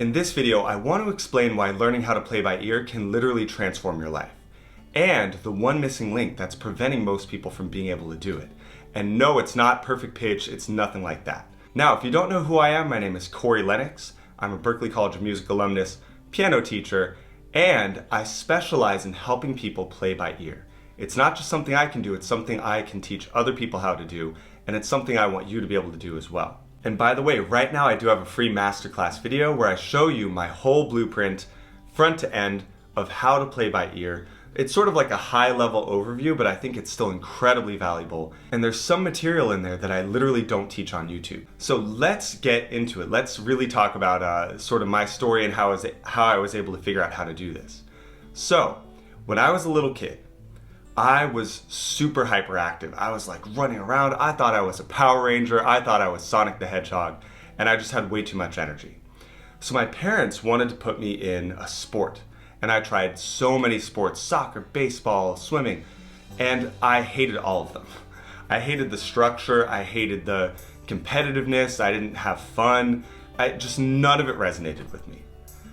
In this video, I want to explain why learning how to play by ear can literally transform your life, and the one missing link that's preventing most people from being able to do it. And no, it's not perfect pitch, it's nothing like that. Now, if you don't know who I am, my name is Corey Lennox. I'm a Berklee College of Music alumnus, piano teacher, and I specialize in helping people play by ear. It's not just something I can do, it's something I can teach other people how to do, and it's something I want you to be able to do as well. And by the way, right now I do have a free masterclass video where I show you my whole blueprint, front to end, of how to play by ear. It's sort of like a high-level overview, but I think it's still incredibly valuable. And there's some material in there that I literally don't teach on YouTube. So let's get into it. Let's really talk about sort of my story and how I was able to figure out how to do this. So, when I was a little kid, I was super hyperactive. I was like running around. I thought I was a Power Ranger. I thought I was Sonic the Hedgehog, and I just had way too much energy. So my parents wanted to put me in a sport, and I tried so many sports: soccer, baseball, swimming, and I hated all of them. I hated the structure. I hated the competitiveness. I didn't have fun. None of it resonated with me.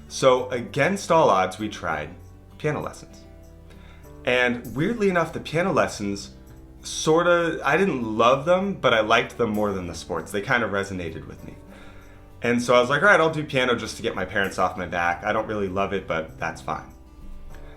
So against all odds, we tried piano lessons. And weirdly enough, the piano lessons I didn't love them, but I liked them more than the sports. They kind of resonated with me. And so I was like, all right, I'll do piano just to get my parents off my back. I don't really love it, but that's fine.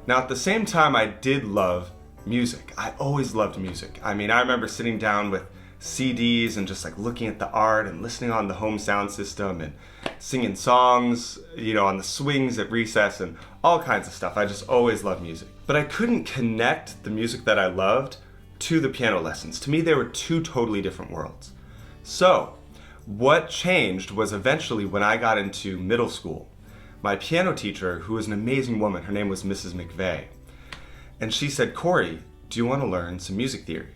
Now, at the same time, I did love music. I always loved music. I mean, I remember sitting down with CDs and just like looking at the art and listening on the home sound system and singing songs, on the swings at recess and all kinds of stuff. I just always loved music. But I couldn't connect the music that I loved to the piano lessons. To me, they were two totally different worlds. So, what changed was eventually when I got into middle school. My piano teacher, who was an amazing woman, her name was Mrs. McVeigh, and she said, "Corey, do you want to learn some music theory?"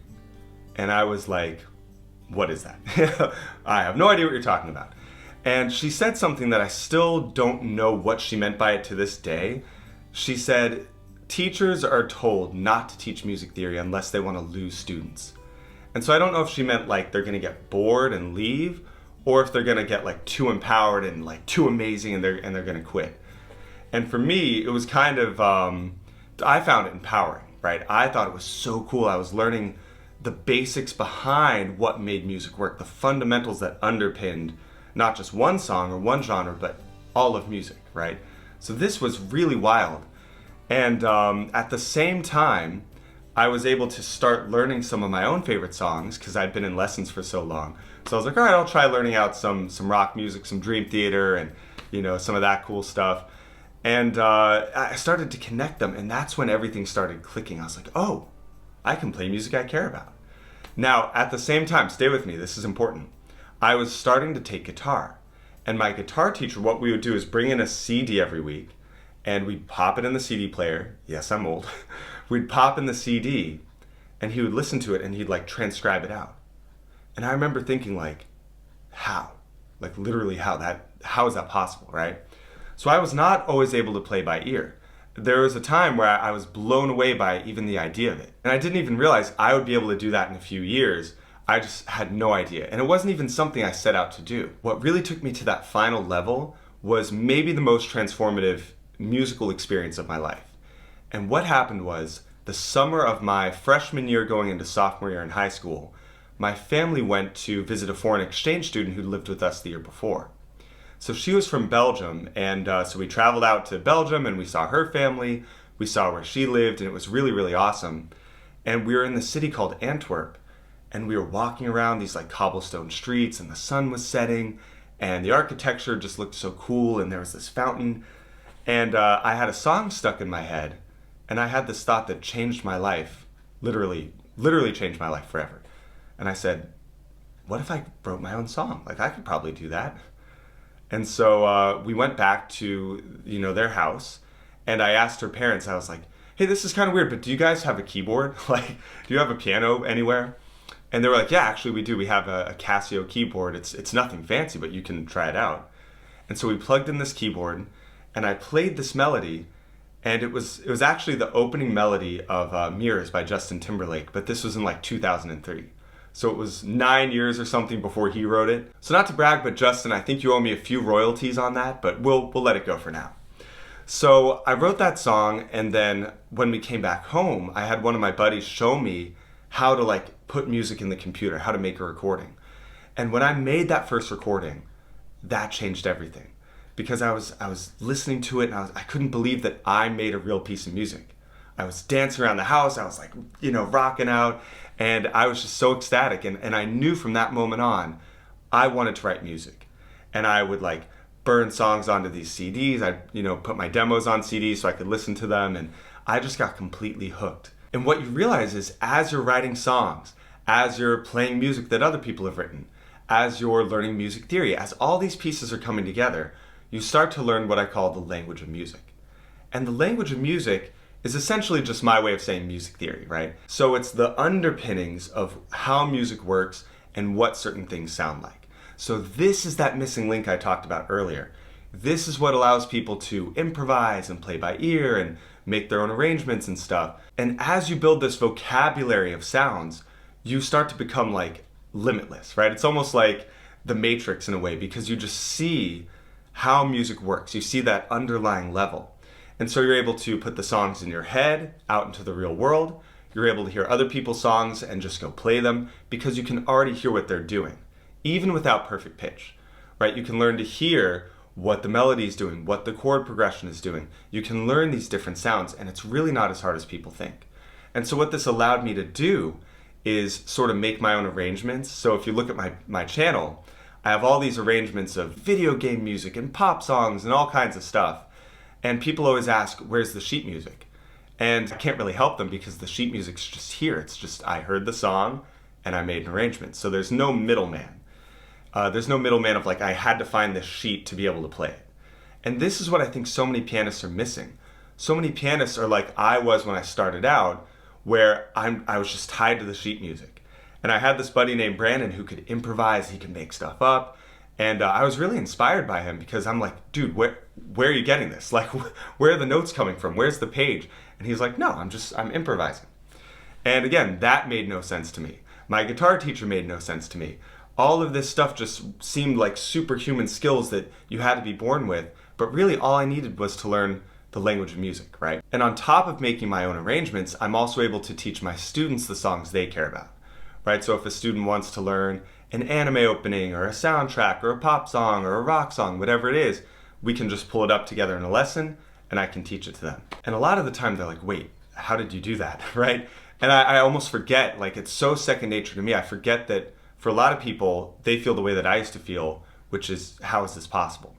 And I was like, what is that? I have no idea what you're talking about. And she said something that I still don't know what she meant by it to this day. She said, teachers are told not to teach music theory unless they want to lose students. And so I don't know if she meant like they're going to get bored and leave, or if they're going to get like too empowered and like too amazing and they're going to quit. And for me, it was kind of, I found it empowering, right? I thought it was so cool. I was learning the basics behind what made music work, the fundamentals that underpinned not just one song or one genre, but all of music, right? So this was really wild. And at the same time, I was able to start learning some of my own favorite songs because I'd been in lessons for so long. So I was like, all right, I'll try learning out some rock music, some Dream Theater, and some of that cool stuff. And I started to connect them, and that's when everything started clicking. I was like, oh, I can play music I care about. Now, at the same time, stay with me, this is important. I was starting to take guitar. And my guitar teacher, what we would do is bring in a CD every week, and we'd pop it in the CD player. Yes, I'm old. We'd pop in the CD, and he would listen to it, and he'd like transcribe it out. And I remember thinking like, how? Like literally how is that possible, right? So I was not always able to play by ear. There was a time where I was blown away by even the idea of it. And I didn't even realize I would be able to do that in a few years. I just had no idea. And it wasn't even something I set out to do. What really took me to that final level was maybe the most transformative musical experience of my life. And what happened was, the summer of my freshman year going into sophomore year in high school, my family went to visit a foreign exchange student who lived with us the year before. So she was from Belgium, and so we traveled out to Belgium and we saw her family, we saw where she lived, and it was really, really awesome. And we were in the city called Antwerp, and we were walking around these like cobblestone streets, and the sun was setting, and the architecture just looked so cool, and there was this fountain. And I had a song stuck in my head, and I had this thought that changed my life, literally changed my life forever. And I said, what if I wrote my own song? Like I could probably do that. And so we went back to, their house, and I asked her parents, I was like, hey, this is kind of weird, but do you guys have a keyboard? Like, do you have a piano anywhere? And they were like, yeah, actually we do. We have a Casio keyboard. It's nothing fancy, but you can try it out. And so we plugged in this keyboard, and I played this melody, and it was actually the opening melody of Mirrors by Justin Timberlake, but this was in like 2003. So it was 9 years or something before he wrote it. So not to brag, but Justin, I think you owe me a few royalties on that, but we'll let it go for now. So I wrote that song, and then when we came back home, I had one of my buddies show me how to like put music in the computer, how to make a recording. And when I made that first recording, that changed everything. Because I was listening to it, and I couldn't believe that I made a real piece of music. I was dancing around the house, I was like, rocking out, and I was just so ecstatic. And I knew from that moment on, I wanted to write music. And I would like burn songs onto these CDs. I'd, put my demos on CDs so I could listen to them, and I just got completely hooked. And what you realize is, as you're writing songs, as you're playing music that other people have written, as you're learning music theory, as all these pieces are coming together, you start to learn what I call the language of music. And the language of music is essentially just my way of saying music theory, right? So it's the underpinnings of how music works and what certain things sound like. So this is that missing link I talked about earlier. This is what allows people to improvise and play by ear and make their own arrangements and stuff. And as you build this vocabulary of sounds, you start to become like limitless, right? It's almost like the Matrix in a way, because you just see how music works. You see that underlying level. And so you're able to put the songs in your head out into the real world. You're able to hear other people's songs and just go play them because you can already hear what they're doing, even without perfect pitch, right? You can learn to hear what the melody is doing, what the chord progression is doing. You can learn these different sounds, and it's really not as hard as people think. And so what this allowed me to do is sort of make my own arrangements. So if you look at my channel, I have all these arrangements of video game music and pop songs and all kinds of stuff. And people always ask, where's the sheet music? And I can't really help them because the sheet music's just here. It's just, I heard the song and I made an arrangement. So there's no middleman. There's no middleman of like, I had to find this sheet to be able to play it. And this is what I think so many pianists are missing. So many pianists are like I was when I started out, where I was just tied to the sheet music. And I had this buddy named Brandon who could improvise, he could make stuff up. And I was really inspired by him because I'm like, dude, where are you getting this? Like, where are the notes coming from? Where's the page? And he's like, no, I'm improvising. And again, that made no sense to me. My guitar teacher made no sense to me. All of this stuff just seemed like superhuman skills that you had to be born with, but really all I needed was to learn the language of music, right? And on top of making my own arrangements, I'm also able to teach my students the songs they care about, right? So if a student wants to learn an anime opening or a soundtrack or a pop song or a rock song, whatever it is, we can just pull it up together in a lesson and I can teach it to them. And a lot of the time they're like, wait, how did you do that, right? And I almost forget, like it's so second nature to me, I forget that for a lot of people, they feel the way that I used to feel, which is, how is this possible?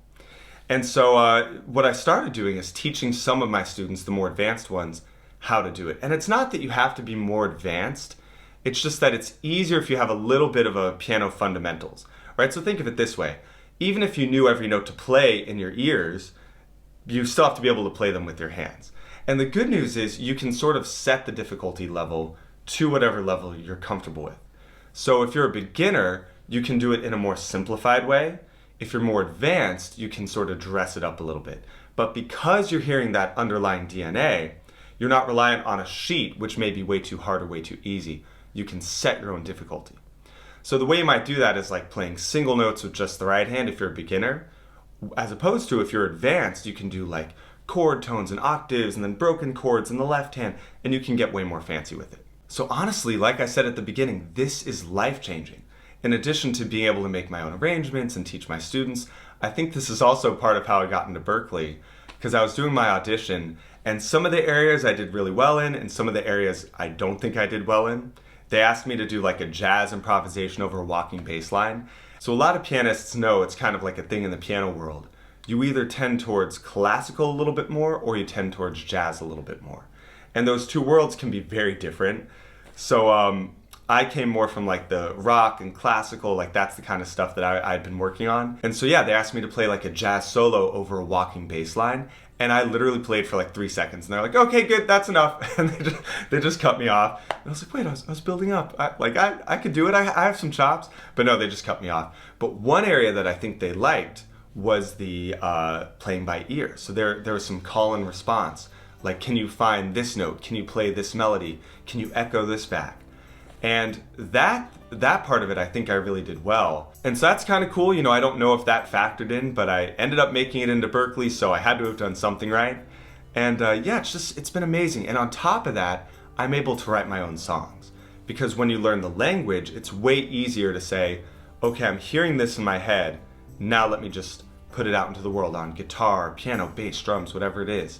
And so what I started doing is teaching some of my students, the more advanced ones, how to do it. And it's not that you have to be more advanced, it's just that it's easier if you have a little bit of a piano fundamentals, right? So think of it this way. Even if you knew every note to play in your ears, you still have to be able to play them with your hands. And the good news is you can sort of set the difficulty level to whatever level you're comfortable with. So if you're a beginner, you can do it in a more simplified way. If you're more advanced, you can sort of dress it up a little bit. But because you're hearing that underlying DNA, you're not reliant on a sheet, which may be way too hard or way too easy. You can set your own difficulty. So the way you might do that is like playing single notes with just the right hand if you're a beginner, as opposed to if you're advanced, you can do like chord tones and octaves and then broken chords in the left hand, and you can get way more fancy with it. So honestly, like I said at the beginning, this is life-changing. In addition to being able to make my own arrangements and teach my students, I think this is also part of how I got into Berklee, because I was doing my audition, and some of the areas I did really well in, and some of the areas I don't think I did well in. They asked me to do like a jazz improvisation over a walking bass line. So a lot of pianists know it's kind of like a thing in the piano world. You either tend towards classical a little bit more, or you tend towards jazz a little bit more. And those two worlds can be very different. So I came more from like the rock and classical, like that's the kind of stuff that I'd been working on. And so yeah, they asked me to play like a jazz solo over a walking bass line. And I literally played for like 3 seconds. And they're like, okay, good, that's enough. And they just cut me off. And I was like, wait, I was building up. I could do it, I have some chops. But no, they just cut me off. But one area that I think they liked was the playing by ear. So there was some call and response. Like, can you find this note? Can you play this melody? Can you echo this back? And that part of it, I think I really did well. And so that's kind of cool. I don't know if that factored in, but I ended up making it into Berklee, so I had to have done something right. And yeah, it's been amazing. And on top of that, I'm able to write my own songs. Because when you learn the language, it's way easier to say, okay, I'm hearing this in my head, now let me just put it out into the world on guitar, piano, bass, drums, whatever it is.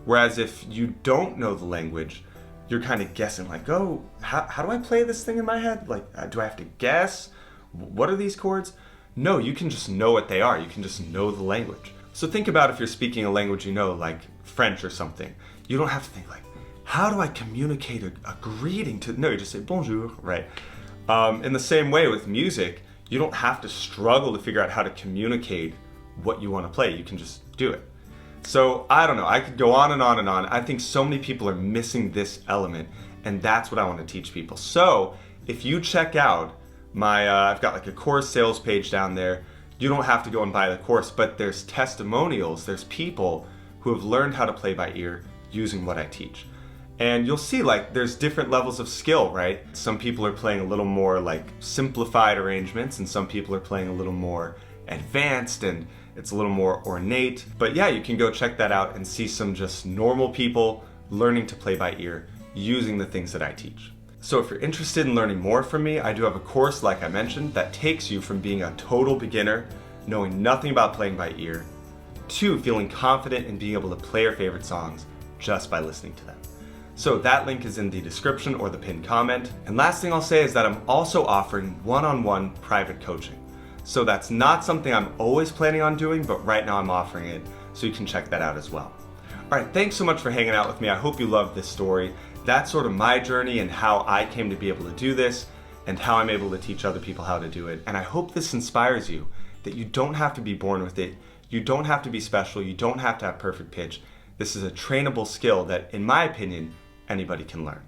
Whereas if you don't know the language, you're kind of guessing like, oh, how do I play this thing in my head? Like, do I have to guess? What are these chords? No, you can just know what they are. You can just know the language. So think about if you're speaking a language you know, like French or something. You don't have to think like, how do I communicate a greeting to, no, you just say bonjour, right? In the same way with music, you don't have to struggle to figure out how to communicate what you want to play. You can just do it. So I don't know, I could go on and on and on. I think so many people are missing this element, and that's what I want to teach people. So if you check out my, I've got like a course sales page down there. You don't have to go and buy the course, but there's testimonials, there's people who have learned how to play by ear using what I teach. And you'll see like there's different levels of skill, right? Some people are playing a little more like simplified arrangements, and some people are playing a little more advanced and it's a little more ornate. But yeah, you can go check that out and see some just normal people learning to play by ear using the things that I teach. So if you're interested in learning more from me, I do have a course, like I mentioned, that takes you from being a total beginner, knowing nothing about playing by ear, to feeling confident in being able to play your favorite songs just by listening to them. So that link is in the description or the pinned comment. And last thing I'll say is that I'm also offering one-on-one private coaching. So that's not something I'm always planning on doing, but right now I'm offering it, so you can check that out as well. All right, thanks so much for hanging out with me. I hope you loved this story. That's sort of my journey and how I came to be able to do this and how I'm able to teach other people how to do it. And I hope this inspires you, that you don't have to be born with it. You don't have to be special. You don't have to have perfect pitch. This is a trainable skill that, in my opinion, anybody can learn.